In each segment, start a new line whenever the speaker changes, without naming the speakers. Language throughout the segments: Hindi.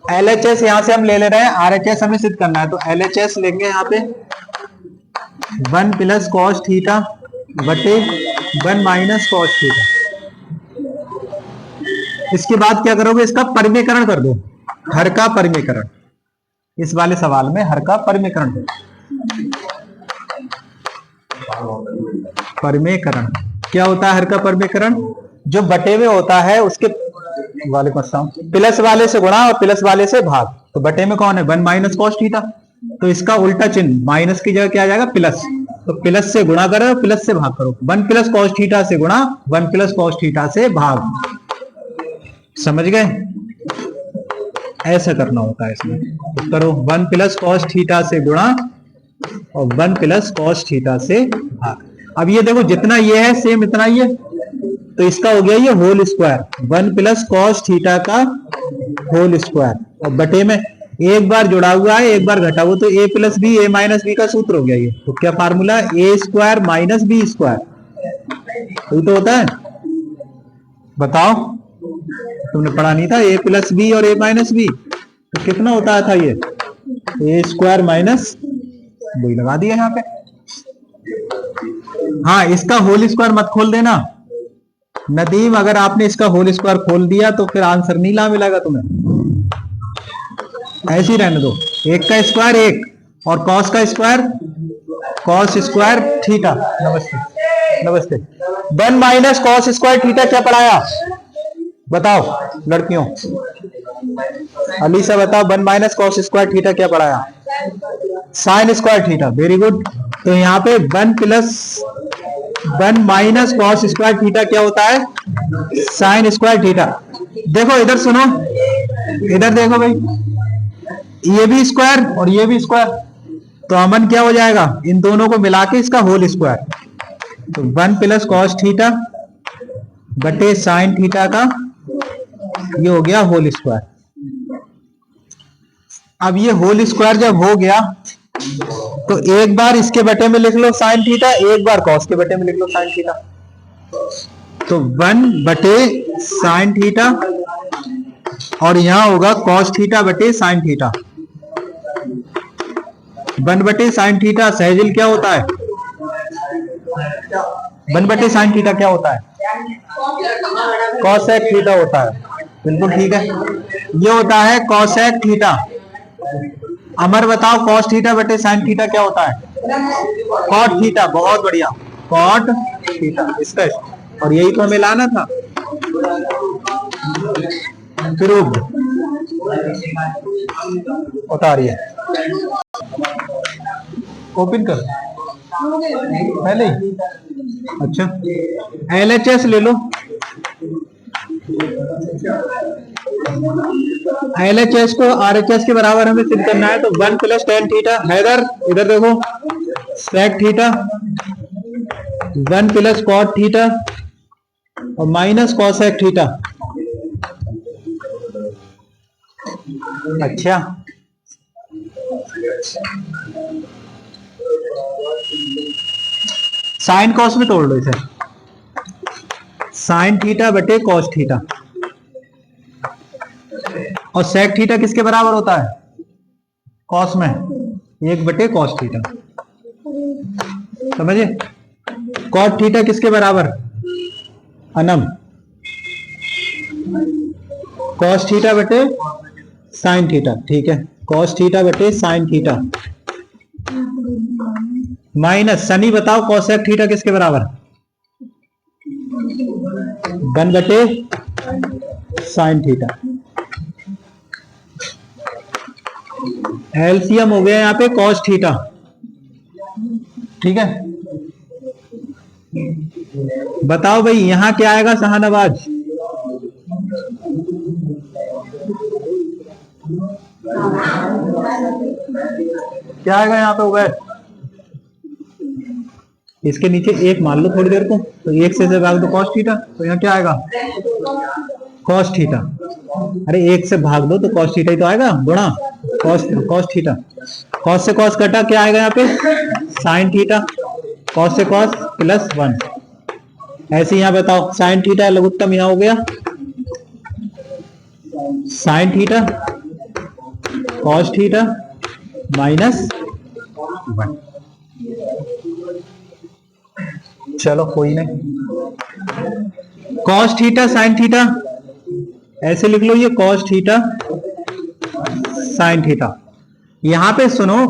LHS यहां से हम ले रहे हैं, RHS हमें सिद्ध करना है, तो LHS लेंगे यहाँ पे 1 प्लस कॉस थीटा बटे 1 माइनस कॉस थीटा। इसके बाद क्या करोगे, इसका परिमेयकरण कर दो, हर का परिमेयकरण। इस वाले सवाल में हर का परिमेयकरण दो। परिमेयकरण क्या होता है? हर का परिमेयकरण जो बटे में होता है उसके वाले प्लस वाले से गुणा और प्लस वाले से भाग। तो बटे में कौन है? 1 माइनस कॉस थीटा, तो इसका उल्टा चिन्ह माइनस की जगह क्या आ जाएगा? प्लस। तो प्लस से गुणा करो, प्लस से भाग करो। 1 प्लस कॉस थीटा से गुणा, 1 प्लस कॉस थीटा से भाग। समझ गए? ऐसा करना होता है इसमें। तो करो 1 प्लस कॉस थीटा से गुणा और 1 प्लस कॉस थीटा से भाग। अब ये देखो जितना ये है सेम इतना ये, तो इसका हो गया ये whole square, 1 plus cos theta का होल स्क्वायर। और बटे में एक बार जुड़ा हुआ है एक बार घटा हुआ, तो a plus b a minus b का सूत्र हो गया ये। तो क्या formula? a square minus b square. यही तो होता है, बताओ तुमने पढ़ा नहीं था? a प्लस बी और a माइनस बी, तो कितना होता था ये? a स्क्वायर माइनस, वही लगा दिया यहाँ पे। हाँ, इसका होल स्क्वायर मत खोल देना नदीम, अगर आपने इसका होल स्क्वायर खोल दिया तो फिर आंसर नहीं ला मिलेगा तुम्हें। ऐसे ही रहने दो, एक का स्क्वायर एक और कॉस का स्क्वायर कॉस स्क्वायर थीटा। नमस्ते नमस्ते। 1 माइनस कॉस स्क्वायर थीटा क्या पढ़ाया? बताओ लड़कियों, अलीसा बताओ 1 माइनस कॉस स्क्वायर थीटा क्या पढ़ाया? Sine square theta. Very good. तो यहाँ पे 1 माइनस कॉस स्क्वायर थीटा क्या होता है? Sine square theta. देखो इधर सुनो, इधर देखो भाई, ये भी स्क्वायर और ये भी स्क्वायर, तो अमन क्या हो जाएगा? इन दोनों को मिला के इसका होल स्क्वायर। तो 1 प्लस कॉस थीटा बटे साइन थीटा का ये हो गया होल स्क्वायर। अब ये होल स्क्वायर जब हो गया तो एक बार इसके बटे में लिख लो साइन थीटा, एक बार कॉस के बटे में लिख लो साइन थीटा। तो 1 बटे साइन थीटा और यहां होगा कॉस थीटा बटे साइन थीटा। 1 बटे साइन थीटा सहजिल क्या होता है? 1 बटे साइन थीटा क्या होता है? कॉसेक थीटा होता है। बिल्कुल ठीक है, ये होता है कॉसेक थीटा। अमर बताओ कॉस थीटा बटे साइन थीटा क्या होता है? Cot theta. बहुत बढ़िया, कॉट थीटा इसका। और यही तो हमें लाना था। फिर उतारिए, ओपन कर पहले ही। अच्छा, LHS ले लो। LHS को RHS के बराबर हमें सिद्ध करना है, तो 1 प्लस टेन थीटा। हैदर इधर देखो, sec theta 1 plus cot theta और माइनस कॉसेक थीटा। अच्छा, साइन कॉस में तोड़ लो इसे। साइन थीटा बटे कॉस थीटा और सेक थीटा किसके बराबर होता है? कॉस में 1 बटे कॉस थीटा। समझे? कॉट थीटा किसके बराबर? अनम कॉस थीटा बटे साइन थीटा। ठीक है, कॉस थीटा बटे साइन थीटा माइनस, सनी बताओ कॉसेक थीटा किसके बराबर? 1 बटे साइन थीटा। एलसीएम हो गया यहाँ पे कॉस थीटा। ठीक है, बताओ भाई यहां क्या आएगा शहानवाज? क्या आएगा यहाँ पे? उबैद, इसके नीचे 1 मान लो थोड़ी देर को, तो 1 से भाग दो कॉस थीटा, तो यहाँ क्या आएगा? Cos theta. अरे 1 से भाग दो तो कॉस थीटा ही तो आएगा, गुणा कॉस थीटा। कॉस से कॉस कटा, क्या आएगा यहाँ पे? Sign theta. कॉस से कॉस प्लस 1। ऐसे यहाँ बताओ, साइन थीटा लघुत्तम यहाँ हो गया sign theta cos theta minus 1। चलो कोई नहीं, कॉस थीटा साइन थीटा ऐसे लिख लो, ये कॉस थीटा साइन थीटा। यहां पे सुनो,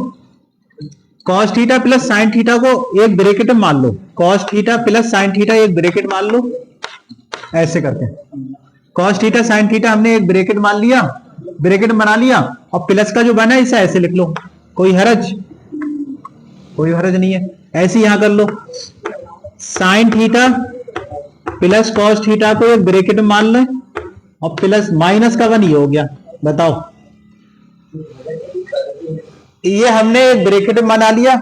cos theta plus sine theta को एक ब्रैकेट में मान लो, cos theta plus sine theta एक ब्रैकेट मान लो, ऐसे करके कॉस थीटा साइन थीटा हमने एक ब्रैकेट मान लिया, ब्रैकेट बना लिया, और प्लस का जो बना है इसे ऐसे लिख लो, कोई हरज नहीं है। ऐसे यहां कर लो, sine theta plus cos theta को एक ब्रैकेट में मान लें, और प्लस माइनस का 1 ये हो गया। बताओ, ये हमने एक ब्रैकेट में बना लिया,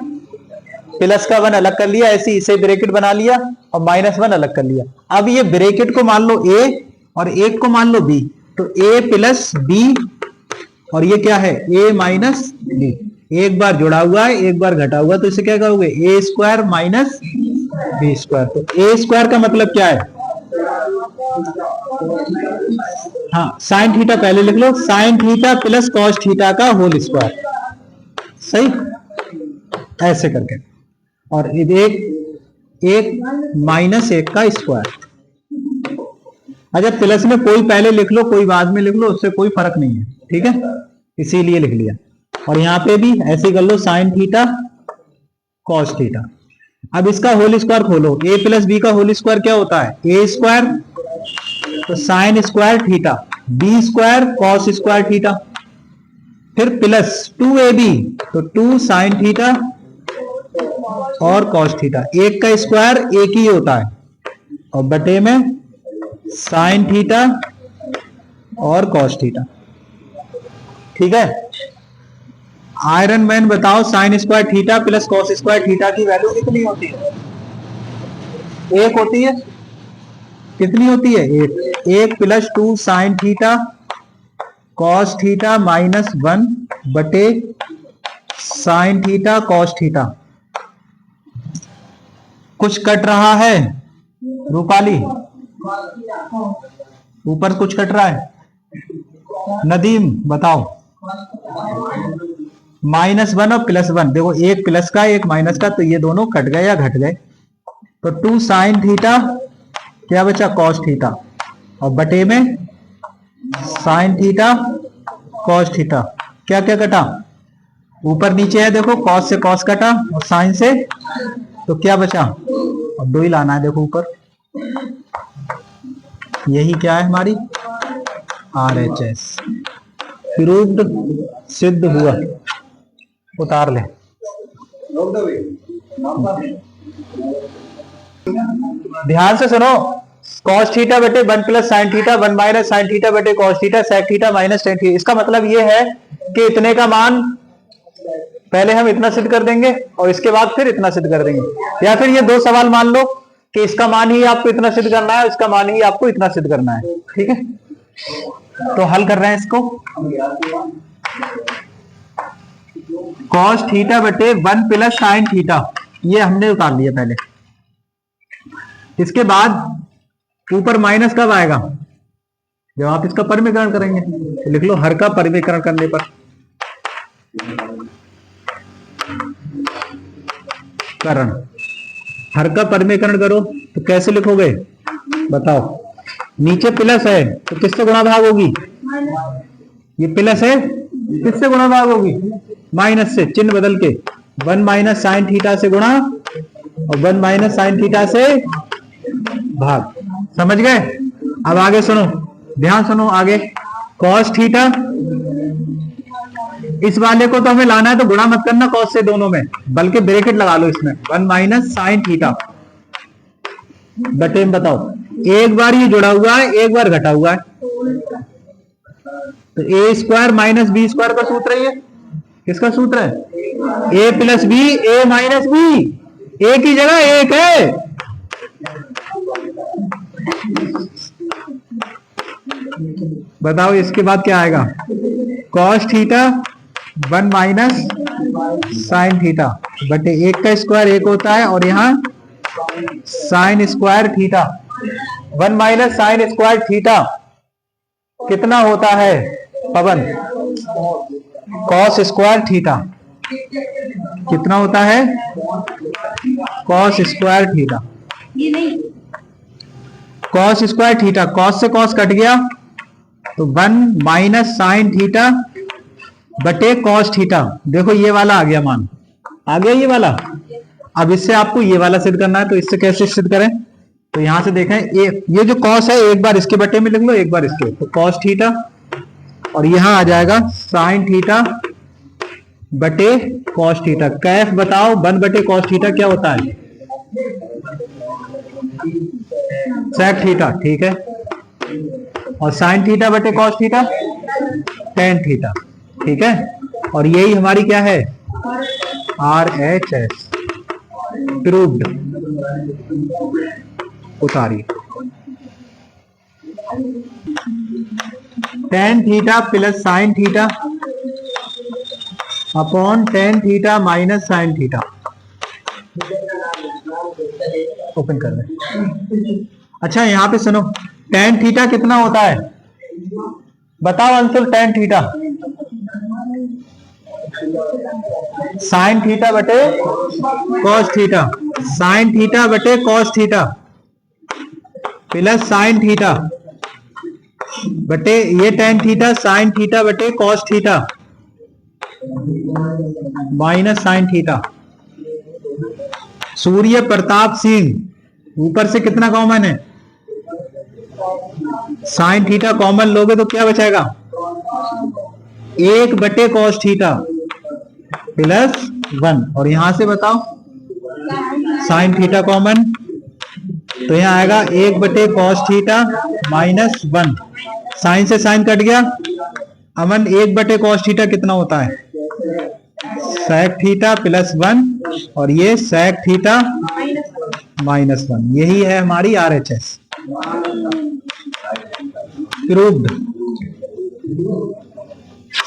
प्लस का 1 अलग कर लिया, ऐसे इसे ब्रैकेट बना लिया और -1 अलग कर लिया। अब ये ब्रैकेट को मान लो a और एक को मान लो b, तो a प्लस b और ये क्या है a माइनस b, एक बार जुड़ा हुआ है एक बार घटा हुआ, तो इसे क्या कहोगे a square minus b square. तो a स्क्वायर का मतलब क्या है, हाँ साइन थीटा पहले लिख लो, sine theta plus cos theta का होल स्क्वायर, सही ऐसे करके, और एक -1 का स्क्वायर। अच्छा प्लस में कोई पहले लिख लो कोई बाद में लिख लो, उससे कोई फर्क नहीं है, ठीक है, इसीलिए लिख लिया। और यहां पे भी ऐसे कर लो, साइन थीटा कॉस थीटा। अब इसका होल स्क्वायर खोलो, a प्लस बी का होल स्क्वायर क्या होता है a स्क्वायर, तो sine square theta, b square cos square theta, फिर प्लस 2ab, तो 2 साइन थीटा और कॉस थीटा, एक का स्क्वायर एक ही होता है, और बटे में साइन थीटा और कॉस थीटा, ठीक है। आयरन मैन बताओ, sine square theta plus cos square theta की वैल्यू कितनी होती है, 1 होती है, कितनी होती है 1 plus 2 sign theta cos theta -1 बटे साइन थीटा कॉस थीटा। कुछ कट रहा है रूपाली, ऊपर कुछ कट रहा है, नदीम बताओ, -1 और +1, देखो एक प्लस का एक माइनस का, तो ये दोनों कट गए या घट गए, तो 2 साइन थीटा क्या बचा कॉस थीटा, और बटे में साइन थीटा कॉस थीटा, क्या क्या कटा, ऊपर नीचे है देखो, कॉस से कॉस कटा और साइन से, तो क्या बचा, और 2 ही लाना है देखो ऊपर, यही क्या है हमारी RHS, प्रूव्ड, सिद्ध हुआ, उतार ले। ध्यान से सुनो, cos थीटा बटे 1 plus sine theta 1 minus sine theta बटे cos theta sec theta minus tan theta. इसका मतलब ये है कि इतने का मान पहले हम इतना सिद्ध कर देंगे और इसके बाद फिर इतना सिद्ध कर देंगे, या फिर ये 2 सवाल मान लो कि इसका मान ही आपको इतना सिद्ध करना है, इसका मान ही आपको इतना सिद्ध करना है, ठीक है। तो हल कर रहे हैं इसको, cos थीटा बटे 1 प्लस साइन थीटा, ये हमने उतार लिया पहले। इसके बाद ऊपर माइनस कब आएगा, जब आप इसका परिमीकरण करेंगे, तो लिख लो हर का परिमीकरण करने पर, करण हर का परिमीकरण करो तो कैसे लिखोगे बताओ, नीचे प्लस है तो किससे गुणा भाग होगी, ये प्लस है किससे गुणा भाग होगी, माइनस से, चिन्ह बदल के 1 माइनस साइन थीटा से गुणा और 1 माइनस साइन थीटा से भाग, समझ गए। अब आगे सुनो, ध्यान सुनो आगे, कॉस थीटा, इस वाले को तो हमें लाना है तो गुणा मत करना कॉस से दोनों में, बल्कि ब्रैकेट लगा लो इसमें, 1 माइनस साइन थीटा बटे में, बताओ एक बार ये जुड़ा हुआ है एक बार घटा हुआ है, तो ए स्क्वायर माइनस बी स्क्वायर का सूत्र है, ये किसका सूत्र है, ए प्लस बी ए माइनस बी, ए की जगह एक है, बताओ इसके बाद क्या आएगा, cos theta 1 minus sine theta बटे 1 का स्क्वायर 1 होता है, और यहां sine square theta 1 minus sine square theta कितना होता है पवन, कॉस स्क्वायर थीटा कितना होता है? Cos square theta, cos square theta, cos से कॉस कट गया तो 1 माइनस साइन थीटा बटे कॉस थीटा। देखो ये वाला आ गया, मान आ गया ये वाला। अब इससे आपको ये वाला सिद्ध करना है, तो इससे कैसे सिद्ध करें? तो यहां से देखें, ये जो कॉस है एक बार इसके बटे में लिख लो, एक बार इसके, तो कॉस थीटा, और यहां आ जाएगा साइन थीटा बटे कॉस थीटा। कैफ बताओ 1 बटे कॉस थीटा क्या होता है? सेक थीटा, ठीक है। और साइन थीटा बटे कॉस थीटा टेन थीटा, ठीक है। और यही हमारी क्या है? RHS प्रूव्ड, उतारी। Tan theta plus sine theta upon tan theta minus sine theta. Open कर रहे। अच्छा यहां पे सुनो, टेन थीटा कितना होता है? बताओ Anshul, tan theta sine theta बटे कॉस थीटा, साइन थीटा बटे cos theta plus sine theta बटे ये टेन थीटा साइन थीटा बटे cos theta minus sine theta. Surya Pratap Singh, ऊपर से कितना कॉमन है? साइन थीटा कॉमन लोगे तो क्या बचेगा? 1 बटे कॉस थीटा प्लस 1, और यहां से बताओ साइन थीटा कॉमन, तो यहां आएगा 1 बटे कॉस थीटा माइनस 1। साइन से साइन कट गया। अमन 1 बटे कॉस थीटा कितना होता है? सेक थीटा प्लस 1, और ये सेक थीटा माइनस 1। यही है हमारी RHS प्रूव्ड,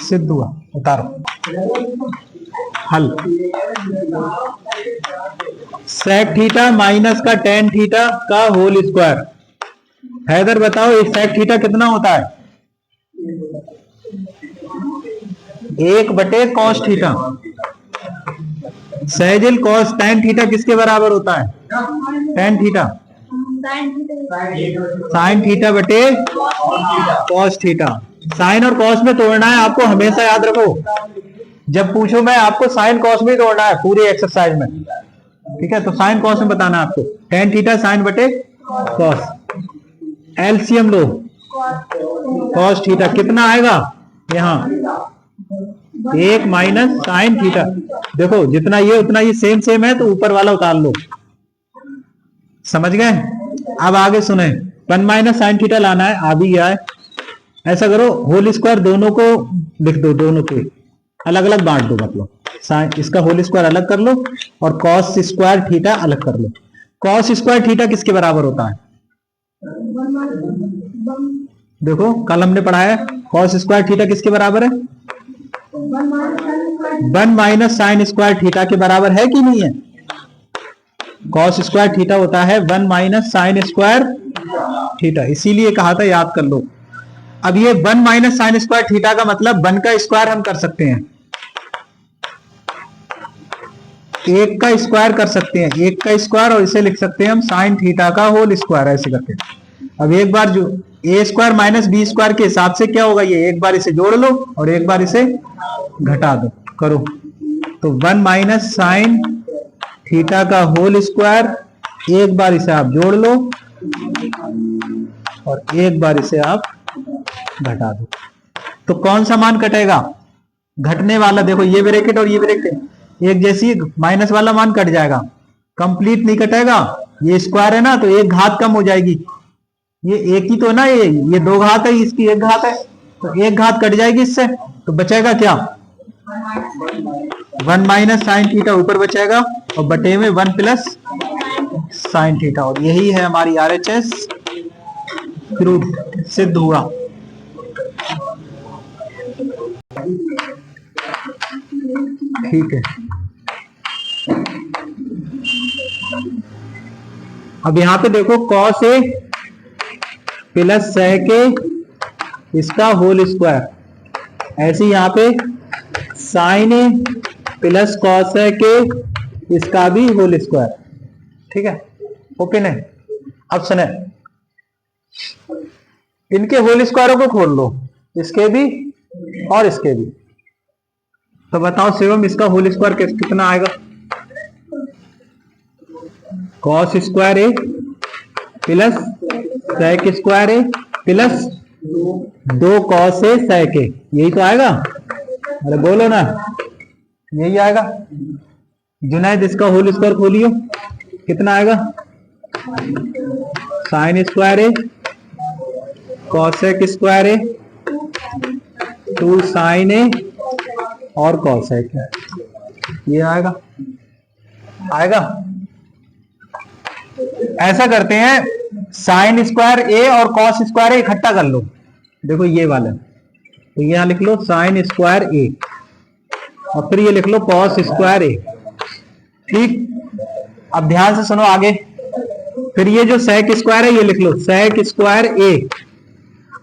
सिद्ध हुआ। उतारो हल। सेक थीटा माइनस का टेन थीटा का होल स्क्वायर। हैदर बताओ एक सेक थीटा कितना होता है? 1 बटे cos theta. Sahjil cos tan theta किसके बराबर होता है? टेन थीटा साइन थीटा बटे कॉस थीटा। साइन और कॉस में तोड़ना है आपको, हमेशा याद रखो। जब पूछो मैं आपको साइन कॉस में तोड़ना है पूरी एक्सरसाइज में, ठीक है। तो साइन कॉस में बताना है आपको। टेन थीटा साइन बटे कॉस, एलसीएम लो। कॉस थीटा कितना आएगा? यहाँ 1 माइनस साइन थीटा। देखो जितना ये उतना ये सेम सेम है, तो ऊपर वाला उतार लो। समझ गए? अब आगे सुने, 1 माइनस साइन थीटा लाना है, आ भी गया है। ऐसा करो होल स्क्वायर दोनों को लिख दो, दोनों के अलग अलग बांट दो, मतलब साइन इसका होल स्क्वायर अलग कर लो और कॉस स्क्वायर थीटा अलग कर लो। कॉस स्क्वायर थीटा किसके बराबर होता है? देखो कल हमने पढ़ा है, कॉस स्क्वायर थीटा किसके बराबर है? 1 माइनस साइन स्क्वायर थीटा के बराबर है कि नहीं है? कॉस स्क्वायर थीटा होता है 1 माइनस साइन स्क्वायर थीटा, इसीलिए कहा था याद कर लो। अब ये 1 माइनस साइन स्क्वायर थीटा का मतलब 1 का स्क्वायर हम कर सकते हैं, 1 का स्क्वायर कर सकते हैं, 1 का स्क्वायर, और इसे लिख सकते हैं हम साइन थीटा का होल स्क्वायर, ऐसे करके। अब एक बार जो ए स्क्वायर माइनस बी स्क्वायर के हिसाब से क्या होगा, ये एक बार इसे जोड़ लो और एक बार इसे घटा दो, करो तो 1 माइनस साइन थीटा का होल स्क्वायर, एक बार इसे आप जोड़ लो और एक बार इसे आप घटा दो। तो कौन सा मान कटेगा? घटने वाला। देखो ये ब्रैकेट और ये ब्रैकेट एक जैसी, माइनस वाला मान कट जाएगा, कंप्लीट नहीं कटेगा। ये स्क्वायर है ना, तो एक घात कम हो जाएगी। ये एक ही तो ना, ये 2 घात है, इसकी 1 घात है, तो 1 घात कट जाएगी इससे, तो बचेगा क्या? 1 माइनस साइन थीटा ऊपर बचेगा और बटे में 1 प्लस साइन थीटा। और यही है हमारी RHS प्रूफ, सिद्ध हुआ। ठीक है, अब यहां पे देखो cos A plus sec A इसका होल स्क्वायर, ऐसे यहां पे साइन ए प्लस कॉस है के इसका भी होल स्क्वायर। ठीक है, ओके नहीं। अब सुने, इनके होल स्क्वायरों को खोल लो, इसके भी और इसके भी। तो बताओ शिवम, इसका होल स्क्वायर कितना आएगा? Cos square A plus sec square A plus 2 cos A सेक ए, यही तो आएगा। अरे बोलो ना, यही आएगा। जुनैद, इसका होल स्क्वायर खोलियो, कितना आएगा? साइन स्क्वायर ए कॉसेक स्क्वायर ए 2 साइन ए और कॉसेक, ये आएगा। आएगा। ऐसा करते हैं, साइन स्क्वायर ए और कॉस स्क्वायर ए इकट्ठा कर लो। देखो ये वाला, तो यहां लिख लो साइन स्क्वायर ए और फिर ये लिख लो कॉस स्क्वायर ए। ठीक, अब ध्यान से सुनो आगे। फिर ये जो सेक स्क्वायर है ये लिख लो सेक स्क्वायर ए।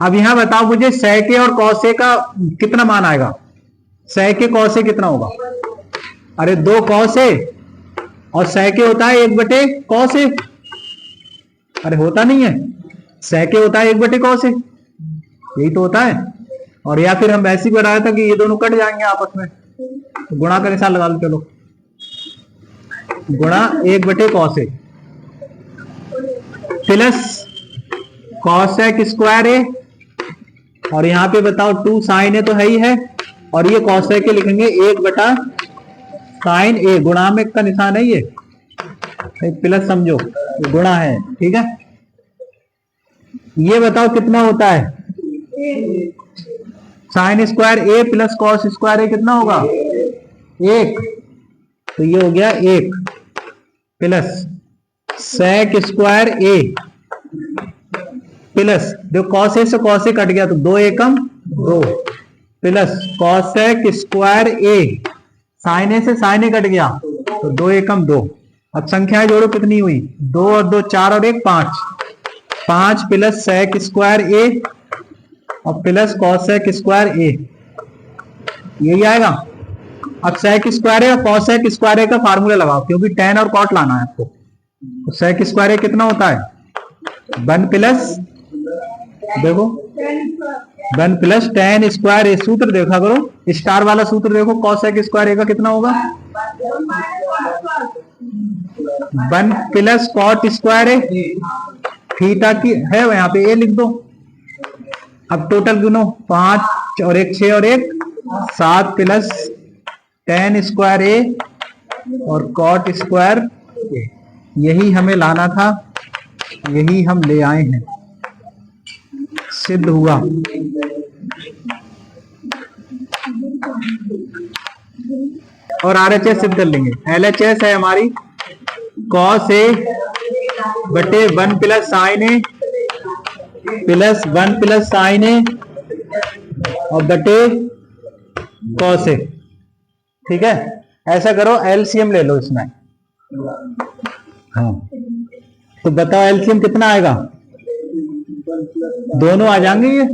अब यहां बताओ मुझे सेक ए और कॉस ए का कितना मान आएगा? सेक ए कॉस ए कितना होगा? अरे 2 कॉस ए और सेक ए होता है 1 बटे कॉस ए। अरे होता नहीं है, सेक ए होता है 1 बटे कॉस ए, यही तो होता है। और या फिर हम ऐसे ही बनाया था कि ये दोनों कट जाएंगे आपस में, तो गुणा का निशान लगा लो। चलो, गुणा 1 बटे cos A plus cosec square ए, और यहाँ पे बताओ 2 साइन ए तो है ही है, और ये कॉसेक के लिखेंगे 1 बटा साइन ए। गुणा में का निशान है ये, प्लस समझो, गुणा है। ठीक है, ये बताओ कितना होता है? साइन स्क्वायर ए प्लस कॉस स्क्वायर ए कितना होगा? 1। तो ये हो गया 1 प्लस सेक स्क्वायर ए प्लस, देखो कॉस ए से कॉस ए कट गया तो 2 एकम 2 प्लस कॉसेक स्क्वायर ए, साइन ए से साइन ए कट गया तो 2 एकम 2। अब संख्याएं जोड़ो, कितनी हुई? 2 और 2 4 और 1 5, 5 प्लस सेक स्क्वायर ए और प्लस कॉसेक स्क्वायर ए, यही आएगा। अब सेक स्क्वायर ए और कॉसेक स्क्वायर ए का फार्मूला लगाओ, क्योंकि टेन और कॉट लाना है आपको। तो सेक स्क्वायर ए कितना होता है? 1 प्लस, देखो 1 प्लस टेन स्क्वायर ए। सूत्र देखा करो, स्टार वाला सूत्र देखो, कॉसेक स्क्वायर ए का कितना होगा? 1 प्लस कॉट स्क्वायर ए, थीटा की है यहाँ पे ए लिख दो। अब टोटल गिनो, 5 और 1 6 और 1 7 प्लस टेन स्क्वायर ए और कॉट स्क्वायर ए, यही हमें लाना था, यही हम ले आए हैं, सिद्ध हुआ। और RHS सिद्ध कर लेंगे। LHS है हमारी कॉस ए बटे 1 प्लस साइन ए प्लस 1 प्लस साइन ए और बटे कॉस ए। ठीक है, ऐसा करो, एलसीएम ले लो इसमें। हाँ, तो बताओ एलसीएम कितना आएगा? दोनों आ जाएंगे ये,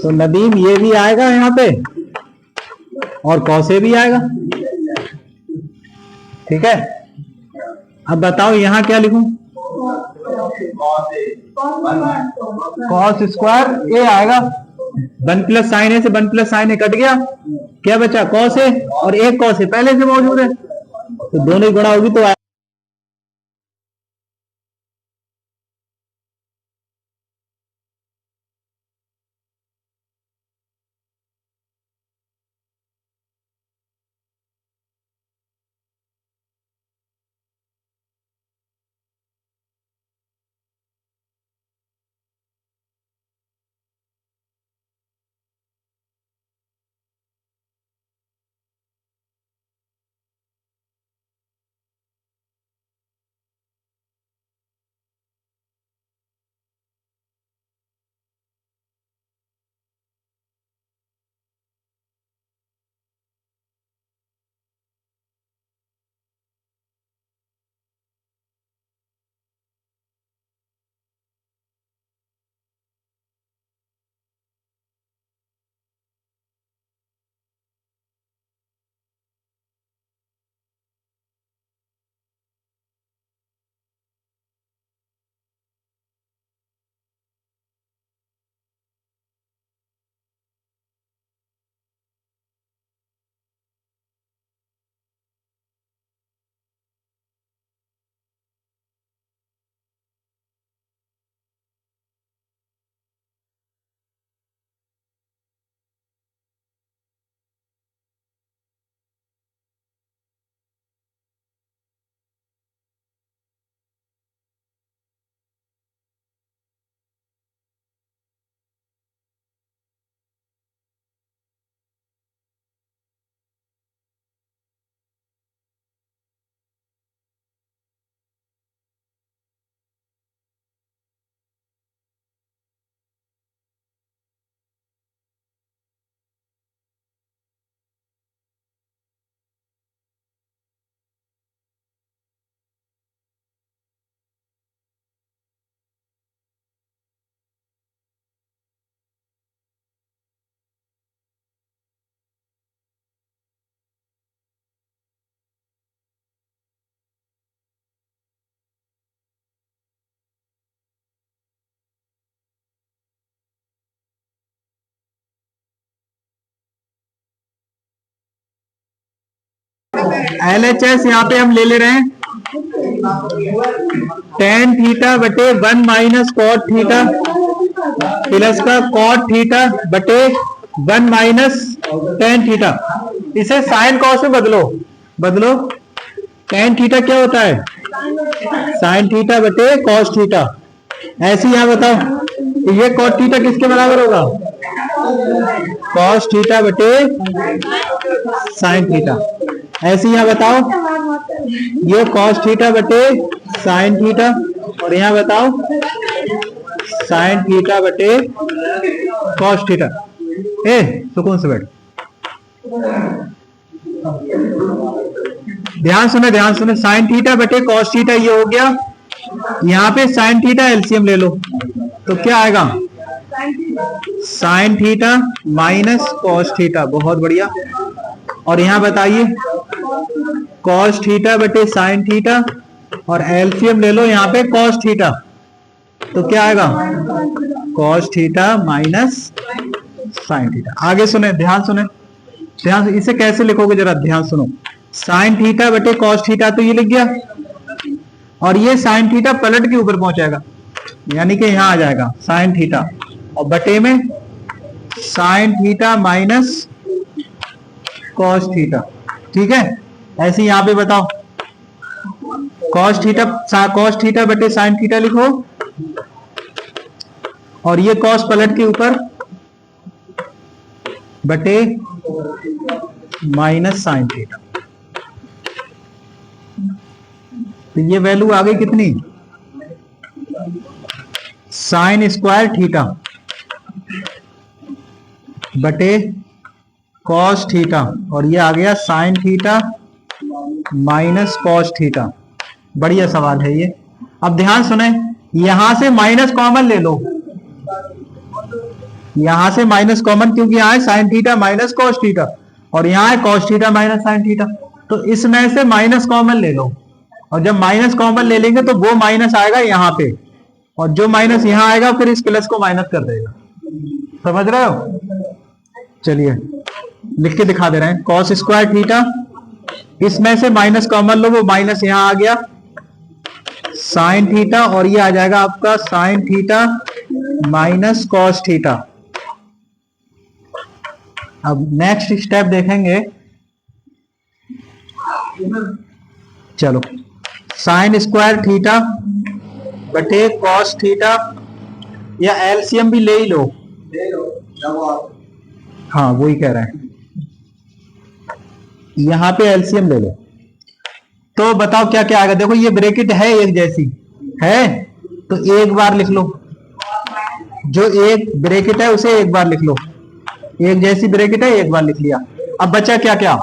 तो नदीम ये भी आएगा यहाँ पे और कॉस ए भी आएगा। ठीक है, अब बताओ यहां क्या लिखूं? कॉस स्क्वायर ए आएगा। 1 प्लस साइन ए से 1 प्लस साइन ए कट गया, क्या बचा? कॉस ए, और एक कॉस ए पहले से मौजूद है, तो दोनों ही गुणा होगी तो LHS यहाँ पे हम ले रहे हैं tan थीटा बटे 1 माइनस कॉट थीटा प्लस का कॉट थीटा बटे 1 माइनस tan थीटा। इसे साइन कॉस में बदलो। tan थीटा क्या होता है? साइन थीटा बटे कॉस थीटा। ऐसे यहां बताओ ये कॉट थीटा किसके बराबर होगा? कॉस थीटा बटे साइन थीटा। ऐसे यहां बताओ ये कॉस थीटा बटे साइन थीटा, और यहां बताओ साइन थीटा बटे कॉस थीटा। सुकून से बैठ, ध्यान सुने। साइन थीटा बटे कॉस थीटा ये हो गया। यहाँ पे साइन थीटा एलसीएम ले लो तो क्या आएगा? Sine theta minus cos theta. बहुत बढ़िया। और यहां बताइए कॉस थीटा बटे साइन थीटा, और एलसीएम ले लो यहाँ पे कॉस थीटा, तो क्या आएगा? Cos theta minus sine theta. आगे सुने, ध्यान सुने। इसे कैसे लिखोगे जरा ध्यान सुनो। साइन थीटा बटे कॉस थीटा तो ये लिख गया, और ये साइन थीटा पलट के ऊपर पहुंचेगा, यानी कि यहां आ जाएगा साइन थीटा, और बटे में sine theta minus cos theta. ठीक है, ऐसे यहां पे बताओ कॉस थीटा बटे साइन थीटा लिखो, और ये कॉस पलट के ऊपर बटे माइनस साइन थीटा। तो ये वैल्यू आ गई कितनी? साइन स्क्वायर थीटा बटे कॉस थीटा, और ये आ गया sine theta minus cos theta. बढ़िया सवाल है ये। अब ध्यान सुने, यहां से माइनस कॉमन ले लो, यहां से माइनस कॉमन, क्योंकि यहां है sine theta minus cos theta, और यहां है cos theta minus sine theta. तो इसमें से माइनस कॉमन ले लो, और जब माइनस कॉमन ले लेंगे तो वो माइनस आएगा यहाँ पे, और जो माइनस यहाँ आएगा फिर इस प्लस को माइनस कर देगा। समझ रहे हो? चलिए लिख के दिखा दे रहे हैं। कॉस स्क्वायर थीटा, इसमें से माइनस कॉमन लो, वो माइनस यहां आ गया, साइन थीटा, और ये आ जाएगा आपका sine theta minus cos theta. अब नेक्स्ट स्टेप देखेंगे, चलो साइन स्क्वायर थीटा बटे कॉस थीटा, या एलसीएम भी ले ही लो। हाँ वही कह रहे हैं, यहां पे एलसीएम ले लो। तो बताओ क्या क्या आएगा? देखो ये ब्रैकेट है एक जैसी है, तो एक बार लिख लो, जो एक ब्रैकेट है उसे एक बार लिख लो। एक जैसी ब्रैकेट है, एक बार लिख लिया। अब बचा क्या क्या?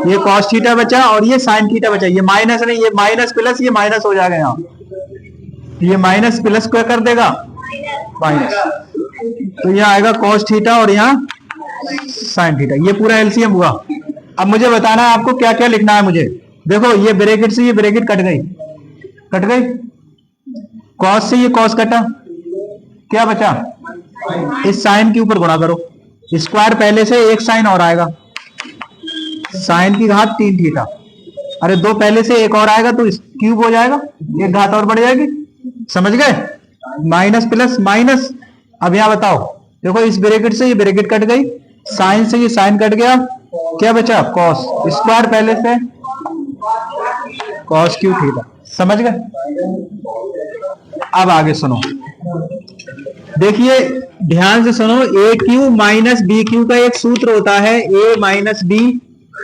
ये कॉस थीटा बचा, और ये साइन थीटा बचा। ये माइनस नहीं, ये माइनस प्लस, ये माइनस हो जाएगा यहाँ, ये माइनस प्लस क्या कर देगा? माइनस। तो यहाँ आएगा कॉस थीटा, और यहाँ साइन थीटा। ये पूरा एलसीएम हुआ। अब मुझे बताना है आपको क्या क्या लिखना है मुझे। देखो ये ब्रैकेट से ये ब्रैकेट कट गई, कॉस से ये कॉस कटा, क्या बचा? इस साइन के ऊपर गुणा करो, स्क्वायर पहले से एक साइन और आएगा, साइन की घात 3 थीटा। अरे दो पहले से एक और आएगा तो क्यूब हो जाएगा, एक घात और बढ़ जाएगी। समझ गए? Minus plus minus. अब यहां बताओ, देखो इस ब्रैकेट से ये ब्रैकेट कट गई, साइन से ये साइन कट गया, क्या बचा? कॉस, स्क्वायर पहले से कॉस क्यू थीटा। समझ गए? अब आगे सुनो, देखिए ध्यान से सुनो। A cube minus b cube का एक सूत्र होता है, a minus b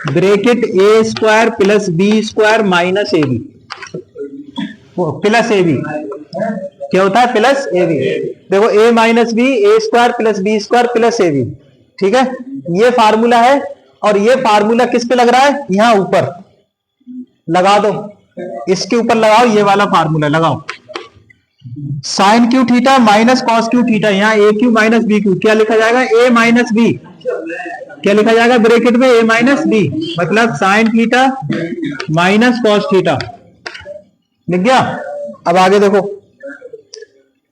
bracket a square plus b square minus a b, plus a b क्या होता है? Plus a b. देखो a minus b a square plus b square plus a b, ठीक है, ये फार्मूला है। और ये फार्मूला किस पे लग रहा है? यहां ऊपर लगा दो, इसके ऊपर लगाओ, ये वाला फार्मूला लगाओ। Sine cube theta minus cos cube theta, यहाँ a cube minus b cube, क्या लिखा जाएगा? ए माइनस बी, क्या लिखा जाएगा ब्रैकेट में? ए माइनस बी, मतलब sine theta minus cos theta. लिख गया? अब आगे देखो,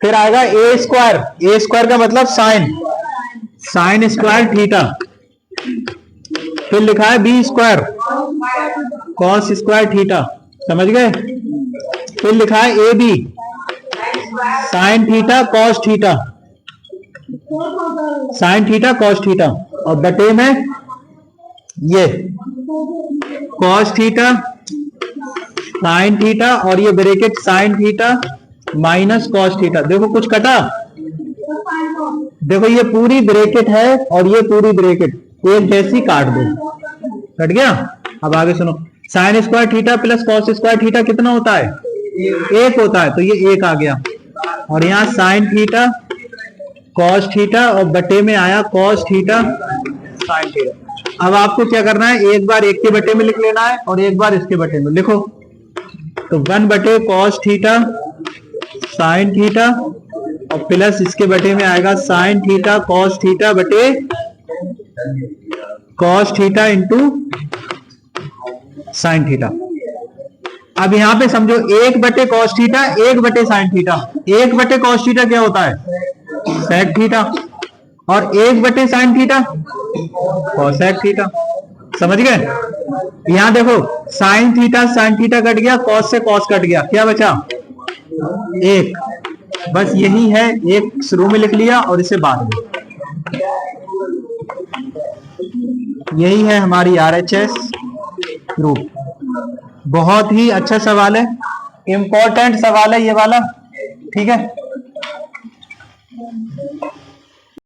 फिर आएगा ए स्क्वायर, ए स्क्वायर का मतलब साइन स्क्वायर थीटा, फिर लिखा है b square cos square theta, समझ गए। फिर लिखा है a b sine theta cos theta, sine theta cos theta, और बटे में ये कॉस थीटा साइन थीटा, और ये bracket sine theta minus cos theta. देखो कुछ कटा, देखो ये पूरी ब्रैकेट है और ये पूरी ब्रैकेट एक जैसी काट दो, कट गया। अब आगे सुनो, sine square theta plus cos square theta कितना होता है, एक होता है, तो ये एक आ गया। और यहाँ साइन थीटा कॉस थीटा और बटे में आया कॉस थीटा साइन थीटा। अब आपको क्या करना है, एक बार एक के बटे में लिख लेना है और एक बार इसके बटे में लिखो। तो 1 बटे कॉस थीटा साइन थीटा और प्लस इसके बटे में आएगा साइन थीटा कॉस थीटा बटे cos theta into sine theta. अब यहां पे समझो 1 बटे कॉस थीटा 1 बटे साइन थीटा, 1 बटे कॉस थीटा क्या होता है, सेक थीटा, और 1 बटे साइन थीटा कॉसेक थीटा, समझ गए। यहां देखो साइन थीटा कट गया, कॉस से कॉस कट गया, क्या बचा 1, बस यही है, एक शुरू में लिख लिया और इसे बाद में। यही है हमारी RHS ग्रुप। बहुत ही अच्छा सवाल है, इंपॉर्टेंट सवाल है ये वाला, ठीक है।